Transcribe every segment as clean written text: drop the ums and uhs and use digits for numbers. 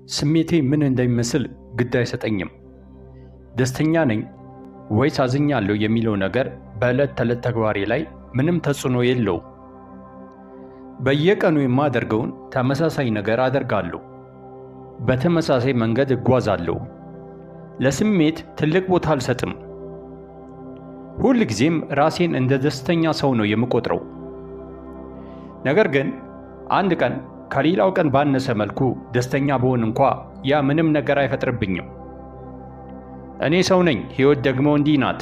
ስሜቴ ምን እንደሚመስል ግድ አይሰጠኝም። ደስተኛ ነኝ ወይስ አዝኛለሁ የሚለው ነገር በዕለት ተዕለት ተግባሬ ላይ ምንም ተጽዕኖ የለውም። በየቀኑ የማደርገውን ተመሳሳይ ነገር አደርጋለሁ። በተመሳሳይ መንገድ እጓዛለሁ። ለስሜት ትልቅ ቦታ አልሰጥም። ሁል ጊዜም ራሴን እንደ ደስተኛ ሰው ነው የምቆጥረው። ነገር ግን አንድ ቀን ከሌላው ቀን ባነሰ መልኩ ደስተኛ ብሆን እንኳ ያ ምንም ነገር አይፈጥርብኝም። እኔ ሰው ነኝ፣ ሕይወት ደግሞ እንዲህ ናት።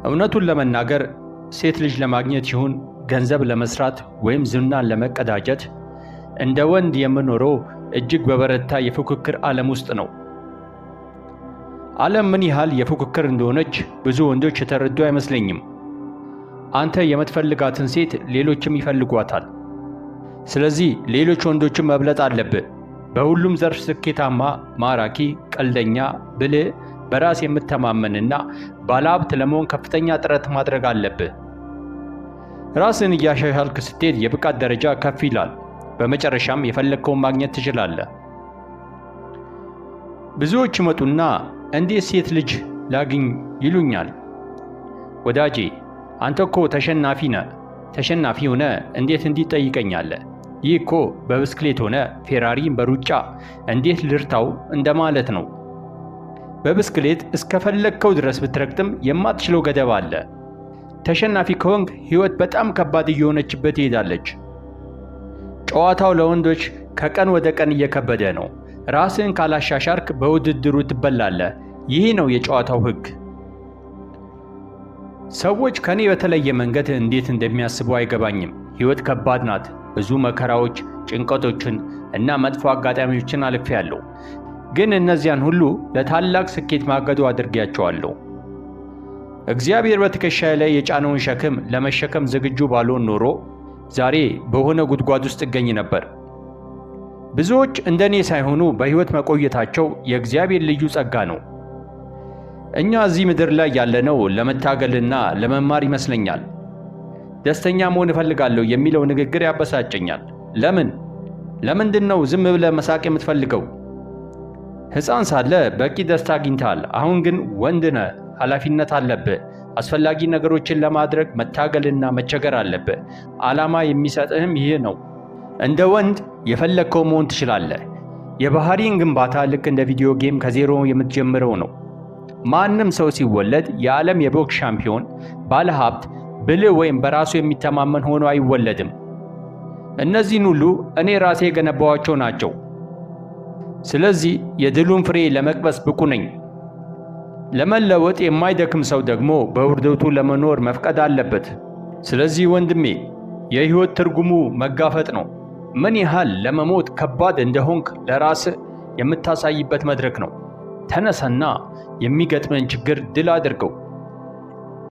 እውነቱን ለመናገር ሴት ልጅ ለማግኘት ይሁን ገንዘብ ለመስራት ወይም ዝናን ለመቀዳጀት እንደ ወንድ የምኖረው እጅግ በበረታ የፉክክር ዓለም ውስጥ ነው። ዓለም ምን ያህል የፉክክር እንደሆነች ብዙ ወንዶች የተረዱ አይመስለኝም። አንተ የምትፈልጋትን ሴት ሌሎችም ይፈልጓታል። ስለዚህ ሌሎች ወንዶችን መብለጥ አለብህ። በሁሉም ዘርፍ ስኬታማ፣ ማራኪ፣ ቀልደኛ፣ ብልህ፣ በራስ የምተማመንና ባለሀብት ለመሆን ከፍተኛ ጥረት ማድረግ አለብህ። ራስን እያሻሻልክ ስትሄድ የብቃት ደረጃ ከፍ ይላል። በመጨረሻም የፈለግከውን ማግኘት ትችላለህ። ብዙዎች ይመጡና እንዴት ሴት ልጅ ላግኝ ይሉኛል። ወዳጄ አንተ እኮ ተሸናፊ ነህ። ተሸናፊ ሆነ እንዴት እንዲህ ትጠይቀኛለህ? ይህ እኮ በብስክሌት ሆነ ፌራሪን በሩጫ እንዴት ልርታው እንደማለት ነው። በብስክሌት እስከፈለግከው ድረስ ብትረግጥም የማትችለው ገደብ አለ። ተሸናፊ ከሆንክ ሕይወት በጣም ከባድ እየሆነችበት ትሄዳለች። ጨዋታው ለወንዶች ከቀን ወደ ቀን እየከበደ ነው። ራስን ካላሻሻርክ በውድድሩ ትበላለህ። ይህ ነው የጨዋታው ሕግ። ሰዎች ከኔ በተለየ መንገድ እንዴት እንደሚያስቡ አይገባኝም። ሕይወት ከባድ ናት። ብዙ መከራዎች፣ ጭንቀቶችን እና መጥፎ አጋጣሚዎችን አልፌያለሁ። ግን እነዚያን ሁሉ ለታላቅ ስኬት ማገዶ አድርጌያቸዋለሁ። እግዚአብሔር በትከሻዬ ላይ የጫነውን ሸክም ለመሸከም ዝግጁ ባልሆን ኖሮ ዛሬ በሆነ ጉድጓድ ውስጥ እገኝ ነበር። ብዙዎች እንደኔ ሳይሆኑ በሕይወት መቆየታቸው የእግዚአብሔር ልዩ ጸጋ ነው። እኛ እዚህ ምድር ላይ ያለነው ለመታገልና ለመማር ይመስለኛል። ደስተኛ መሆን እፈልጋለሁ የሚለው ንግግር ያበሳጨኛል። ለምንድን ነው ዝም ብለህ መሳቅ የምትፈልገው? ሕፃን ሳለ በቂ ደስታ አግኝተሃል። አሁን ግን ወንድ ነህ፣ ኃላፊነት አለብህ። አስፈላጊ ነገሮችን ለማድረግ መታገልና መቸገር አለብህ። ዓላማ የሚሰጥህም ይህ ነው። እንደ ወንድ የፈለግከው መሆን ትችላለህ። የባህሪን ግንባታ ልክ እንደ ቪዲዮ ጌም ከዜሮ የምትጀምረው ነው። ማንም ሰው ሲወለድ የዓለም የቦክስ ሻምፒዮን፣ ባለሀብት፣ ብልህ ወይም በራሱ የሚተማመን ሆኖ አይወለድም። እነዚህን ሁሉ እኔ ራሴ የገነባኋቸው ናቸው። ስለዚህ የድሉን ፍሬ ለመቅመስ ብቁ ነኝ። ለመለወጥ የማይደክም ሰው ደግሞ በውርደቱ ለመኖር መፍቀድ አለበት። ስለዚህ ወንድሜ የሕይወት ትርጉሙ መጋፈጥ ነው። ምን ያህል ለመሞት ከባድ እንደሆንክ ለራስህ የምታሳይበት መድረክ ነው። ተነሳና የሚገጥመን ችግር ድል አድርገው።